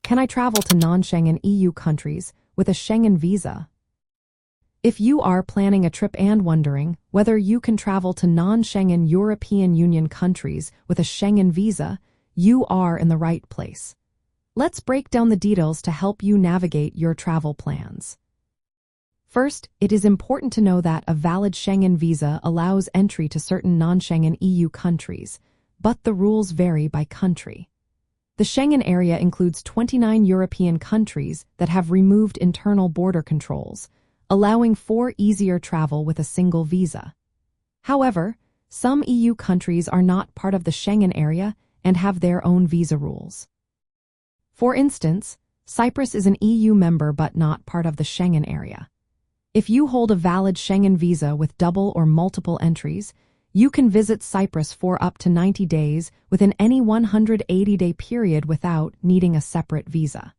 Can I travel to non-Schengen EU countries with a Schengen visa? If you are planning a trip and wondering whether you can travel to non-Schengen European Union countries with a Schengen visa, you are in the right place. Let's break down the details to help you navigate your travel plans. First, it is important to know that a valid Schengen visa allows entry to certain non-Schengen EU countries, but the rules vary by country. The Schengen area includes 29 European countries that have removed internal border controls, allowing for easier travel with a single visa. However, some EU countries are not part of the Schengen area and have their own visa rules. For instance, Cyprus is an EU member but not part of the Schengen area. If you hold a valid Schengen visa with double or multiple entries, you can visit Cyprus for up to 90 days within any 180-day period without needing a separate visa.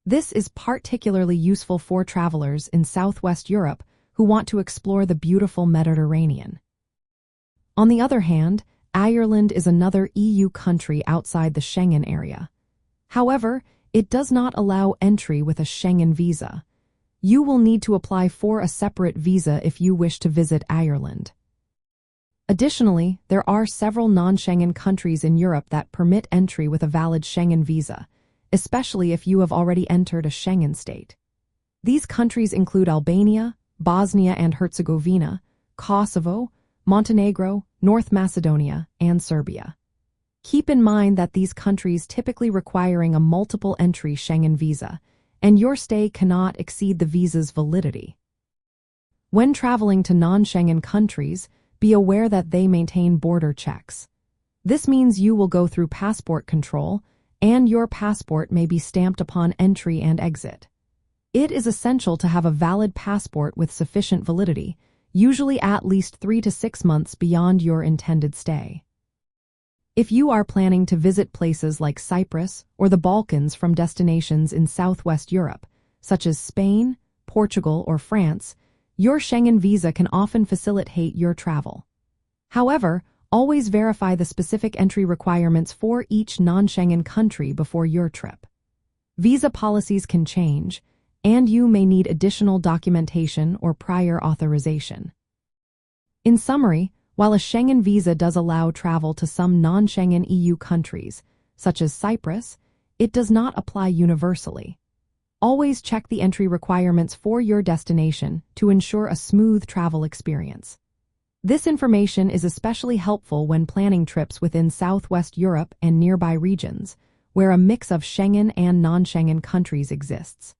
This is particularly useful for travelers in Southwest Europe who want to explore the beautiful Mediterranean. On the other hand, Ireland is another EU country outside the Schengen area. However, it does not allow entry with a Schengen visa. You will need to apply for a separate visa if you wish to visit Ireland. Additionally, there are several non-Schengen countries in Europe that permit entry with a valid Schengen visa, especially if you have already entered a Schengen state. These countries include Albania, Bosnia and Herzegovina, Kosovo, Montenegro, North Macedonia, and Serbia. Keep in mind that these countries typically requiring a multiple entry Schengen visa, and your stay cannot exceed the visa's validity. When traveling to non-Schengen countries, be aware that they maintain border checks. This means you will go through passport control, and your passport may be stamped upon entry and exit. It is essential to have a valid passport with sufficient validity, usually at least 3 to 6 months beyond your intended stay. If you are planning to visit places like Cyprus or the Balkans from destinations in Southwest Europe, such as Spain, Portugal, or France, your Schengen visa can often facilitate your travel. However, always verify the specific entry requirements for each non-Schengen country before your trip. Visa policies can change, and you may need additional documentation or prior authorization. In summary, while a Schengen visa does allow travel to some non-Schengen EU countries, such as Cyprus, it does not apply universally. Always check the entry requirements for your destination to ensure a smooth travel experience. This information is especially helpful when planning trips within Southwest Europe and nearby regions, where a mix of Schengen and non-Schengen countries exists.